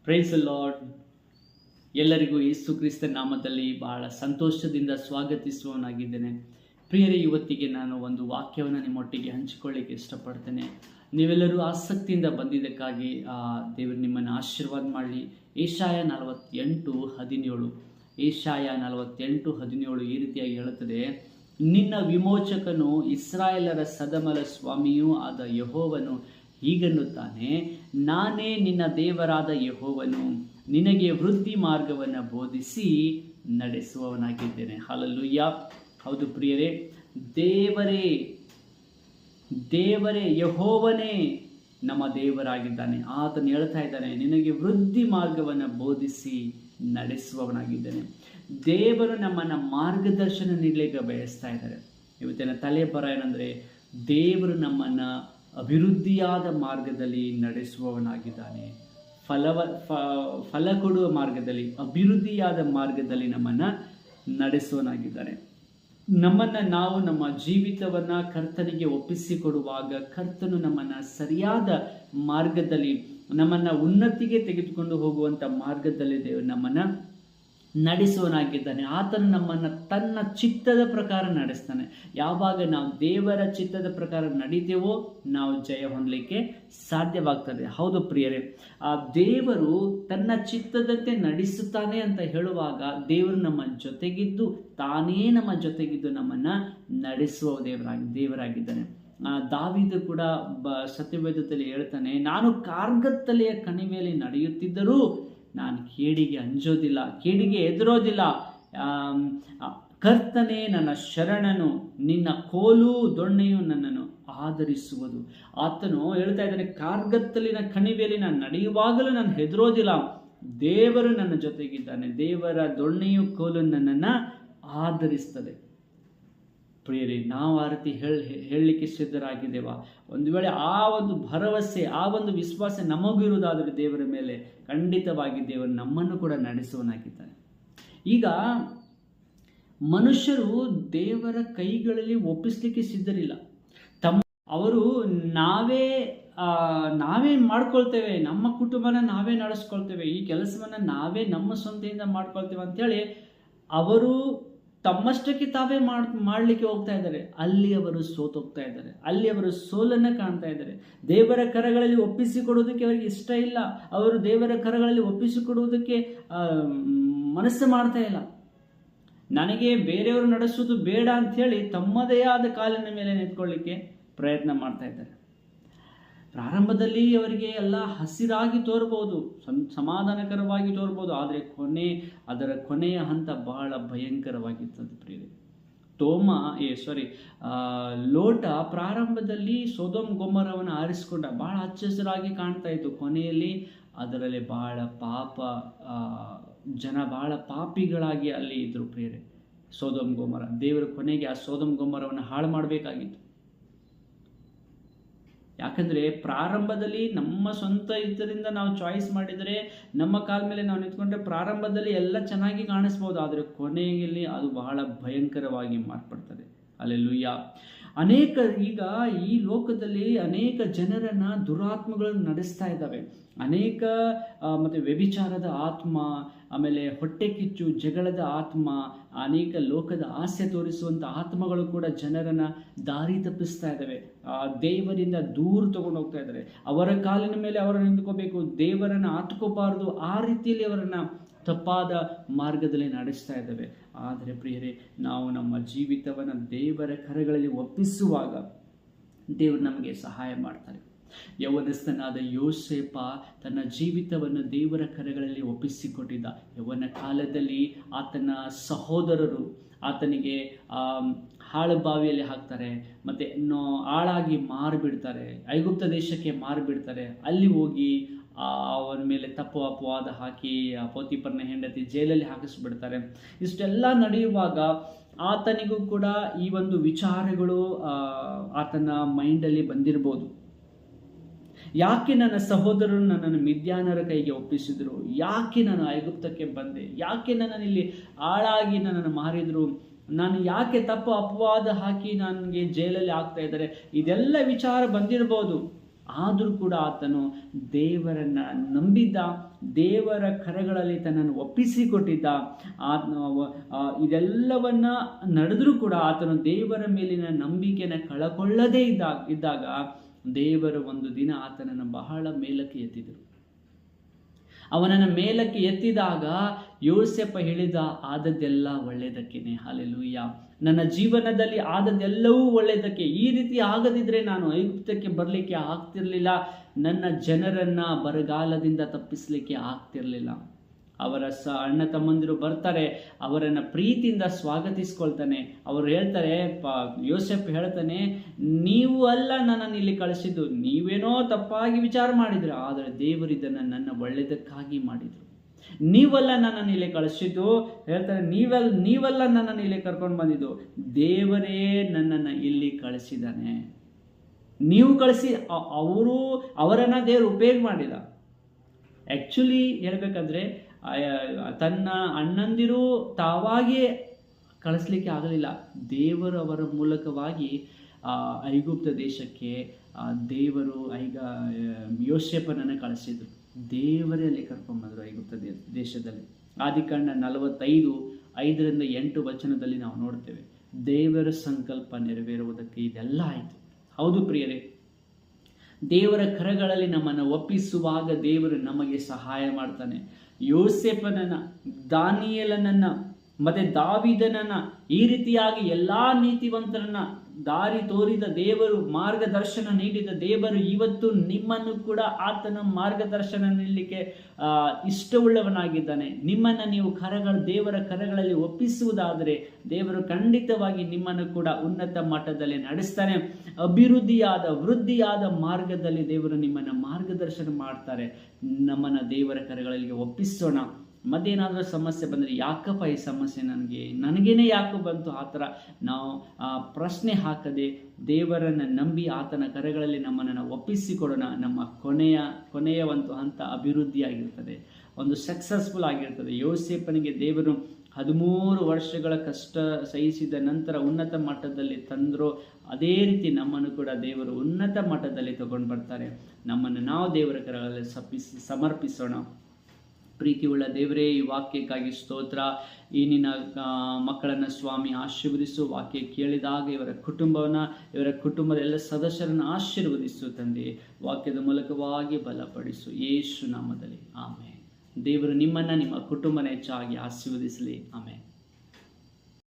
Praise the lord. ಎಲ್ಲರಿಗೂ ಯೇಸು ಕ್ರಿಸ್ತ ನಾಮದಲ್ಲಿ ಬಹಳ ಸಂತೋಷದಿಂದ ಸ್ವಾಗತಿಸುವವನಾಗಿದ್ದೇನೆ. ಪ್ರಿಯರೇ, ಇವತ್ತಿಗೆ ನಾನು ಒಂದು ವಾಕ್ಯವನ್ನು ನಿಮ್ಮೊಟ್ಟಿಗೆ ಹಂಚಿಕೊಳ್ಳಿಕ್ಕೆ ಇಷ್ಟಪಡ್ತೇನೆ. ನೀವೆಲ್ಲರೂ ಆಸಕ್ತಿಯಿಂದ ಬಂದಿದ್ದಕ್ಕಾಗಿ ದೇವರು ನಿಮ್ಮನ್ನು ಆಶೀರ್ವಾದ ಮಾಡಲಿ. ಏಷಾಯ 48:17 ಏಷಾಯ 48:17 ಈ ರೀತಿಯಾಗಿ ಹೇಳುತ್ತದೆ: ನಿನ್ನ ವಿಮೋಚಕನು ಇಸ್ರಾಯೇಲರ ಸದಮಲ ಸ್ವಾಮಿಯೂ ಆದ ಯೆಹೋವನು ಹೀಗನ್ನುತ್ತಾನೆ, ನಾನೇ ನಿನ್ನ ದೇವರಾದ ಯೆಹೋವನು, ನಿನಗೆ ವೃದ್ಧಿ ಮಾರ್ಗವನ್ನು ಬೋಧಿಸಿ ನಡೆಸುವವನಾಗಿದ್ದೇನೆ. ಹಲ್ಲೆಲೂಯಾ. ಹೌದು ಪ್ರಿಯರೇ, ದೇವರೇ ಯೆಹೋವನೇ ನಮ್ಮ ದೇವರಾಗಿದ್ದಾನೆ. ಆತನು ಹೇಳ್ತಾ ಇದ್ದಾನೆ, ನಿನಗೆ ವೃದ್ಧಿ ಮಾರ್ಗವನ್ನು ಬೋಧಿಸಿ ನಡೆಸುವವನಾಗಿದ್ದಾನೆ. ದೇವರು ನಮ್ಮನ್ನು ಮಾರ್ಗದರ್ಶನ ನೀಡಲಿಕ್ಕೆ ಬಯಸ್ತಾ ಇದ್ದಾರೆ. ಇವತ್ತಿನ ತಲೆಬರ ಏನಂದರೆ, ದೇವರು ನಮ್ಮನ್ನು ಅಭಿವೃದ್ಧಿಯಾದ ಮಾರ್ಗದಲ್ಲಿ ನಡೆಸುವವನಾಗಿದ್ದಾನೆ. ಫಲ ಕೊಡುವ ಮಾರ್ಗದಲ್ಲಿ, ಅಭಿವೃದ್ಧಿಯಾದ ಮಾರ್ಗದಲ್ಲಿ ನಮ್ಮನ್ನು ನಡೆಸುವವನಾಗಿದ್ದಾನೆ. ನಾವು ನಮ್ಮ ಜೀವಿತವನ್ನು ಕರ್ತನಿಗೆ ಒಪ್ಪಿಸಿಕೊಡುವಾಗ ಕರ್ತನು ನಮ್ಮನ್ನು ಸರಿಯಾದ ಮಾರ್ಗದಲ್ಲಿ, ನಮ್ಮನ್ನು ಉನ್ನತಿಗೆ ತೆಗೆದುಕೊಂಡು ಹೋಗುವಂಥ ಮಾರ್ಗದಲ್ಲಿ ದೇವರು ನಮ್ಮನ್ನು ನಡೆಸುವನಾಗಿದ್ದಾನೆ. ಆತನು ನಮ್ಮನ್ನು ತನ್ನ ಚಿತ್ತದ ಪ್ರಕಾರ ನಡೆಸ್ತಾನೆ. ಯಾವಾಗ ನಾವು ದೇವರ ಚಿತ್ತದ ಪ್ರಕಾರ ನಡೀತೇವೋ ನಾವು ಜಯ ಹೊಂದಲಿಕ್ಕೆ ಸಾಧ್ಯವಾಗ್ತದೆ. ಹೌದು ಪ್ರಿಯರೇ, ಆ ದೇವರು ತನ್ನ ಚಿತ್ತದಂತೆ ನಡೆಸುತ್ತಾನೆ ಅಂತ ಹೇಳುವಾಗ ದೇವರು ನಮ್ಮ ಜೊತೆಗಿದ್ದು, ತಾನೇ ನಮ್ಮ ಜೊತೆಗಿದ್ದು ನಮ್ಮನ್ನು ನಡೆಸುವ ದೇವರಾಗಿದ್ದಾನೆ. ದಾವೀದ ಕೂಡ ಸತ್ಯವೇದದಲ್ಲಿ ಹೇಳ್ತಾನೆ, ನಾನು ಕಾರ್ಗತ್ತಲೆಯ ಕಣಿವೆಯಲ್ಲಿ ನಡೆಯುತ್ತಿದ್ದರೂ ನಾನು ಕೇಡಿಗೆ ಅಂಜೋದಿಲ್ಲ, ಕೇಡಿಗೆ ಹೆದರೋದಿಲ್ಲ. ಕರ್ತನೇ ನನ್ನ ಶರಣನು, ನಿನ್ನ ಕೋಲು ದೊಣ್ಣೆಯು ನನ್ನನ್ನು ಆಧರಿಸುವುದು. ಆತನು ಹೇಳ್ತಾ ಇದ್ದಾನೆ, ಕಾರ್ಗತ್ತಲಿನ ಕಣಿವೆಯಲ್ಲಿ ನಾನು ನಡೆಯುವಾಗಲೂ ನಾನು ಹೆದರೋದಿಲ್ಲ. ದೇವರು ನನ್ನ ಜೊತೆಗಿದ್ದಾನೆ, ದೇವರ ದೊಣ್ಣೆಯು ಕೋಲು ನನ್ನನ್ನು ಆಧರಿಸ್ತದೆ. ಪ್ರಿಯರೇ, ನಾವು ಆ ರೀತಿ ಹೇಳಲಿಕ್ಕೆ ಸಿದ್ಧರಾಗಿದ್ದೇವಾ? ಒಂದು ವೇಳೆ ಆ ಒಂದು ಭರವಸೆ, ಆ ಒಂದು ವಿಶ್ವಾಸ ನಮಗಿರುವುದಾದರೆ ದೇವರ ಮೇಲೆ, ಖಂಡಿತವಾಗಿ ದೇವರು ನಮ್ಮನ್ನು ಕೂಡ ನಡೆಸುವನಾಗಿದ್ದಾನೆ. ಈಗ ಮನುಷ್ಯರು ದೇವರ ಕೈಗಳಲ್ಲಿ ಒಪ್ಪಿಸಲಿಕ್ಕೆ ಸಿದ್ಧರಿಲ್ಲ. ಅವರು ನಾವೇ ಮಾಡ್ಕೊಳ್ತೇವೆ, ನಮ್ಮ ಕುಟುಂಬನ ನಾವೇ ನಡೆಸ್ಕೊಳ್ತೇವೆ, ಈ ಕೆಲಸವನ್ನು ನಾವೇ ನಮ್ಮ ಸ್ವಂತೆಯಿಂದ ಮಾಡ್ಕೊಳ್ತೇವೆ ಅಂಥೇಳಿ ಅವರು ತಮ್ಮಷ್ಟಕ್ಕೆ ತಾವೇ ಮಾಡಲಿಕ್ಕೆ ಹೋಗ್ತಾ ಇದ್ದಾರೆ. ಅಲ್ಲಿ ಅವರು ಸೋತೋಗ್ತಾ ಇದ್ದಾರೆ, ಅಲ್ಲಿ ಅವರು ಸೋಲನ್ನು ಕಾಣ್ತಾ ಇದ್ದಾರೆ. ದೇವರ ಕರಗಳಲ್ಲಿ ಒಪ್ಪಿಸಿಕೊಡುವುದಕ್ಕೆ ಅವರಿಗೆ ಇಷ್ಟ ಇಲ್ಲ. ಅವರು ದೇವರ ಕರಗಳಲ್ಲಿ ಒಪ್ಪಿಸಿಕೊಡುವುದಕ್ಕೆ ಮನಸ್ಸು ಮಾಡ್ತಾ ಇಲ್ಲ. ನನಗೆ ಬೇರೆಯವರು ನಡೆಸೋದು ಬೇಡ ಅಂಥೇಳಿ ತಮ್ಮದೇ ಆದ ಕಾಲಿನ ಮೇಲೆ ನಿಂತ್ಕೊಳ್ಳಿಕ್ಕೆ ಪ್ರಯತ್ನ ಮಾಡ್ತಾ ಇದ್ದಾರೆ. ಪ್ರಾರಂಭದಲ್ಲಿ ಅವರಿಗೆ ಎಲ್ಲ ಹಸಿರಾಗಿ ತೋರ್ಬೋದು, ಸಮಾಧಾನಕರವಾಗಿ ತೋರ್ಬೋದು, ಆದರೆ ಅದರ ಕೊನೆಯ ಹಂತ ಬಹಳ ಭಯಂಕರವಾಗಿರ್ತದೆ ಪ್ರಿಯರೇ. ಲೋಟ ಪ್ರಾರಂಭದಲ್ಲಿ ಸೊದೋಮ್ ಗೊಮೋರವನ್ನು ಆರಿಸಿಕೊಂಡ, ಬಹಳ ಹಚ್ಚಹಸಿರಾಗಿ ಕಾಣ್ತಾ ಇತ್ತು. ಕೊನೆಯಲ್ಲಿ ಅದರಲ್ಲಿ ಬಹಳ ಪಾಪಿಗಳಾಗಿ ಅಲ್ಲಿ ಇದ್ರು ಪ್ರಿಯರೇ. ಸೊದೋಮ್ ಗೊಮೋರ, ದೇವರು ಕೊನೆಗೆ ಆ ಸೊದೋಮ್ ಗೊಮೋರವನ್ನು ಹಾಳು ಮಾಡಬೇಕಾಗಿತ್ತು. ಯಾಕಂದರೆ ಪ್ರಾರಂಭದಲ್ಲಿ ನಮ್ಮ ಸ್ವಂತ ಇದರಿಂದ ನಾವು ಚಾಯ್ಸ್ ಮಾಡಿದರೆ, ನಮ್ಮ ಕಾಲ ಮೇಲೆ ನಾವು ನಿಂತ್ಕೊಂಡ್ರೆ ಪ್ರಾರಂಭದಲ್ಲಿ ಎಲ್ಲ ಚೆನ್ನಾಗಿ ಕಾಣಿಸ್ಬೋದು, ಆದರೆ ಕೊನೆಯಲ್ಲಿ ಅದು ಬಹಳ ಭಯಂಕರವಾಗಿ ಮಾರ್ಪಡ್ತದೆ. ಹಲ್ಲೆಲೂಯಾ. ಈಗ ಈ ಲೋಕದಲ್ಲಿ ಅನೇಕ ಜನರನ್ನು ದುರಾತ್ಮಗಳನ್ನು ನಡೆಸ್ತಾ ಇದ್ದಾವೆ. ಮತ್ತು ವ್ಯಭಿಚಾರದ ಆತ್ಮ, ಆಮೇಲೆ ಹೊಟ್ಟೆ ಕಿಚ್ಚು, ಜಗಳದ ಆತ್ಮ, ಅನೇಕ ಲೋಕದ ಆಸೆ ತೋರಿಸುವಂಥ ಆತ್ಮಗಳು ಕೂಡ ಜನರನ್ನು ದಾರಿ ತಪ್ಪಿಸ್ತಾ ಇದ್ದಾವೆ. ದೇವರಿಂದ ದೂರ ತಗೊಂಡು ಹೋಗ್ತಾ ಇದ್ದಾರೆ. ಅವರ ಕಾಲಿನ ಮೇಲೆ ಅವರು ನಿಂತ್ಕೋಬೇಕು, ದೇವರನ್ನು ಆತ್ಕೋಬಾರದು, ಆ ರೀತಿಯಲ್ಲಿ ಅವರನ್ನು ತಪ್ಪಾದ ಮಾರ್ಗದಲ್ಲಿ ನಡೆಸ್ತಾ ಇದ್ದಾವೆ. ಆದರೆ ಪ್ರಿಯರೇ, ನಾವು ನಮ್ಮ ಜೀವಿತವನ್ನು ದೇವರ ಕರಗಳಲ್ಲಿ ಒಪ್ಪಿಸುವಾಗ ದೇವರು ನಮಗೆ ಸಹಾಯ ಮಾಡ್ತಾರೆ. ಯೌವನಸ್ಥನಾದ ಯೋಸೇಪ ತನ್ನ ಜೀವಿತವನ್ನು ದೇವರ ಕರಗಳಲ್ಲಿ ಒಪ್ಪಿಸಿಕೊಟ್ಟಿದ್ದ. ಯೌವನ ಕಾಲದಲ್ಲಿ ಆತನ ಸಹೋದರರು ಆತನಿಗೆ ಹಾಳು ಬಾವಿಯಲ್ಲಿ ಹಾಕ್ತಾರೆ, ಮತ್ತು ಆಳಾಗಿ ಮಾರಿಬಿಡ್ತಾರೆ, ಐಗುಪ್ತ ದೇಶಕ್ಕೆ ಮಾರಿಬಿಡ್ತಾರೆ. ಅಲ್ಲಿ ಹೋಗಿ ಅವನ ಮೇಲೆ ತಪ್ಪು ಅಪವಾದ ಹಾಕಿ ಪೋತಿಫರನ ಹೆಂಡತಿ ಜೈಲಲ್ಲಿ ಹಾಕಿಸ್ಬಿಡ್ತಾರೆ. ಇಷ್ಟೆಲ್ಲ ನಡೆಯುವಾಗ ಆತನಿಗೂ ಕೂಡ ಈ ಒಂದು ವಿಚಾರಗಳು ಆತನ ಮೈಂಡಲ್ಲಿ ಬಂದಿರ್ಬೋದು. ಯಾಕೆ ನನ್ನ ಸಹೋದರರು ನನ್ನನ್ನು ಮಿದ್ಯಾನರ ಕೈಗೆ ಒಪ್ಪಿಸಿದ್ರು? ಯಾಕೆ ನಾನು ಐಗುಪ್ತಕ್ಕೆ ಬಂದೆ? ಯಾಕೆ ನನ್ನನ್ನು ಇಲ್ಲಿ ಆಳಾಗಿ ನನ್ನನ್ನು ಮಾರಿದ್ರು? ನಾನು ಯಾಕೆ ತಪ್ಪು ಅಪವಾದ ಹಾಕಿ ನನಗೆ ಜೈಲಲ್ಲಿ ಆಗ್ತಾ ಇದ್ದಾರೆ? ಇದೆಲ್ಲ ವಿಚಾರ ಬಂದಿರ್ಬೋದು. ಆದರೂ ಕೂಡ ಆತನು ದೇವರನ್ನ ನಂಬಿದ್ದ, ದೇವರ ಕರಗಳಲ್ಲಿ ತನ್ನನ್ನು ಒಪ್ಪಿಸಿಕೊಟ್ಟಿದ್ದ. ಇದೆಲ್ಲವನ್ನ ನಡೆದರೂ ಕೂಡ ಆತನು ದೇವರ ಮೇಲಿನ ನಂಬಿಕೆಯನ್ನು ಕಳಕೊಳ್ಳದೇ ಇದ್ದಾಗ ದೇವರು ಒಂದು ದಿನ ಆತನನ್ನು ಬಹಳ ಮೇಲಕ್ಕೆ ಎತ್ತಿದರು. ಅವನನ್ನು ಮೇಲಕ್ಕೆ ಎತ್ತಿದಾಗ ಯೋಸೇಫ ಹೇಳಿದ, ಆದದ್ದೆಲ್ಲ ಒಳ್ಳೆಯದಕ್ಕೇನೆ. ಹಲ್ಲೆಲೂಯಾ. ನನ್ನ ಜೀವನದಲ್ಲಿ ಆದದ್ದೆಲ್ಲವೂ ಒಳ್ಳೆಯದಕ್ಕೆ. ಈ ರೀತಿ ಆಗದಿದ್ರೆ ನಾನು ಐಗುಪ್ತಕ್ಕೆ ಬರಲಿಕ್ಕೆ ಆಗ್ತಿರ್ಲಿಲ್ಲ, ನನ್ನ ಜನರನ್ನ ಬರಗಾಲದಿಂದ ತಪ್ಪಿಸಲಿಕ್ಕೆ ಆಗ್ತಿರ್ಲಿಲ್ಲ. ಅವರ ಅಣ್ಣ ತಮ್ಮಂದಿರು ಬರ್ತಾರೆ, ಅವರನ್ನು ಪ್ರೀತಿಯಿಂದ ಸ್ವಾಗತಿಸ್ಕೊಳ್ತಾನೆ. ಅವರು ಹೇಳ್ತಾರೆ, ಯೋಸೇಫ್ ಹೇಳ್ತಾನೆ, ನೀವು ಅಲ್ಲ ನನ್ನನ್ನು ಇಲ್ಲಿ ಕಳಿಸಿದ್ದು, ನೀವೇನೋ ತಪ್ಪಾಗಿ ವಿಚಾರ ಮಾಡಿದ್ರು, ಆದರೆ ದೇವರು ಇದನ್ನು ನನ್ನ ಒಳ್ಳೆಯದಕ್ಕಾಗಿ ಮಾಡಿದ್ರು. ನೀವಲ್ಲ ನನ್ನನ್ನು ಇಲ್ಲಿ ಕಳಿಸಿದ್ದು, ಹೇಳ್ತಾರೆ, ನೀವಲ್ಲ ನನ್ನನ್ನು ಇಲ್ಲಿ ಕರ್ಕೊಂಡು ಬಂದಿದ್ದು, ದೇವರೇ ನನ್ನನ್ನು ಇಲ್ಲಿ ಕಳಿಸಿದ್ದಾನೆ. ನೀವು ಕಳಿಸಿ ಅವರನ್ನ ದೇವರು ಉಪಯೋಗ ಮಾಡಿದ. ಆ್ಯಕ್ಚುಲಿ ಹೇಳ್ಬೇಕಂದ್ರೆ ತನ್ನ ಅಣ್ಣಂದಿರು ತಾವಾಗಿಯೇ ಕಳಿಸ್ಲಿಕ್ಕೆ ಆಗಲಿಲ್ಲ. ದೇವರು ಅವರ ಮೂಲಕವಾಗಿ ಐಗುಪ್ತ ದೇಶಕ್ಕೆ ದೇವರು ಯೋಸೇಫನನ್ನು ಕಳಿಸಿದ್ರು. ದೇವರೇ ಅಲ್ಲಿ ಕರ್ಕೊಂಡ್ಬಂದರು ಐಗುಪ್ತ ದೇಶದಲ್ಲಿ. ಆದಿಕಾಂಡ 45:5-8 ವಚನದಲ್ಲಿ ನಾವು ನೋಡ್ತೇವೆ. ದೇವರ ಸಂಕಲ್ಪ ನೆರವೇರುವುದಕ್ಕೆ ಇದೆಲ್ಲ ಆಯಿತು. ಹೌದು ಪ್ರಿಯರೇ, ದೇವರ ಕರಗಳಲ್ಲಿ ನಮ್ಮನ್ನು ಒಪ್ಪಿಸುವಾಗ ದೇವರು ನಮಗೆ ಸಹಾಯ ಮಾಡ್ತಾನೆ. ಯೋಸೇಫನನ್ನ, ದಾನಿಯೇಲನನ್ನ ಮತ್ತೆ ದಾವೀದನನ್ನ, ಈ ರೀತಿಯಾಗಿ ಎಲ್ಲಾ ನೀತಿವಂತರನ್ನ ದಾರಿ ತೋರಿದ ದೇವರು, ಮಾರ್ಗದರ್ಶನ ನೀಡಿದ ದೇವರು ಇವತ್ತು ನಿಮ್ಮನ್ನು ಕೂಡ ಆತನ ಮಾರ್ಗದರ್ಶನ ನೀಡಲಿಕ್ಕೆ ಇಷ್ಟವುಳ್ಳವನಾಗಿದ್ದಾನೆ. ನಿಮ್ಮನ್ನು ನೀವು ದೇವರ ಕರಗಳಲ್ಲಿ ಒಪ್ಪಿಸುವುದಾದರೆ ದೇವರು ಖಂಡಿತವಾಗಿ ನಿಮ್ಮನ್ನು ಕೂಡ ಉನ್ನತ ಮಟ್ಟದಲ್ಲಿ ನಡೆಸ್ತಾನೆ. ವೃದ್ಧಿಯಾದ ಮಾರ್ಗದಲ್ಲಿ ದೇವರು ನಿಮ್ಮನ್ನು ಮಾರ್ಗದರ್ಶನ ಮಾಡ್ತಾರೆ. ನಮ್ಮನ್ನು ದೇವರ ಕರಗಳಲ್ಲಿ ಒಪ್ಪಿಸೋಣ. ಮತ್ತೇನಾದರೂ ಸಮಸ್ಯೆ ಬಂದರೆ, ಯಾಕಪ್ಪ ಈ ಸಮಸ್ಯೆ ನನಗೇನೆ ಯಾಕೆ ಬಂತು, ಆ ಥರ ನಾವು ಪ್ರಶ್ನೆ ಹಾಕದೆ ದೇವರನ್ನು ನಂಬಿ ಆತನ ಕರಗಳಲ್ಲಿ ನಮ್ಮನ್ನು ನಾವು ಒಪ್ಪಿಸಿಕೊಡೋಣ. ನಮ್ಮ ಕೊನೆಯ ಒಂದು ಹಂತ ಅಭಿವೃದ್ಧಿಯಾಗಿರ್ತದೆ, ಒಂದು ಸಕ್ಸಸ್ಫುಲ್ ಆಗಿರ್ತದೆ. ಯೋಸೇಫನಿಗೆ ದೇವರು 13 ವರ್ಷಗಳ ಕಷ್ಟ ಸಹಿಸಿದ ನಂತರ ಉನ್ನತ ಮಟ್ಟದಲ್ಲಿ ತಂದರು. ಅದೇ ರೀತಿ ನಮ್ಮನ್ನು ಕೂಡ ದೇವರು ಉನ್ನತ ಮಟ್ಟದಲ್ಲಿ ತಗೊಂಡು ಬರ್ತಾರೆ. ನಮ್ಮನ್ನು ನಾವು ದೇವರ ಕರಗಳಲ್ಲಿ ಸಮರ್ಪಿಸೋಣ. ಪ್ರೀತಿಯುಳ್ಳ ದೇವರೇ, ಈ ವಾಕ್ಯಕ್ಕಾಗಿ ಸ್ತೋತ್ರ. ಈ ನಿನ್ನ ಮಕ್ಕಳನ್ನು ಸ್ವಾಮಿ ಆಶೀರ್ವದಿಸು. ವಾಕ್ಯ ಕೇಳಿದಾಗ ಇವರ ಕುಟುಂಬದ ಎಲ್ಲ ಸದಸ್ಯರನ್ನು ಆಶೀರ್ವದಿಸು ತಂದೆ. ವಾಕ್ಯದ ಮೂಲಕವಾಗಿ ಬಲಪಡಿಸು ಯೇಸು ನಾಮದಲ್ಲಿ. ಆಮೆನ್. ದೇವರು ನಿಮ್ಮನ್ನು, ನಿಮ್ಮ ಕುಟುಂಬನ ಹೆಚ್ಚಾಗಿ ಆಶೀರ್ವದಿಸಲಿ. ಆಮೆನ್.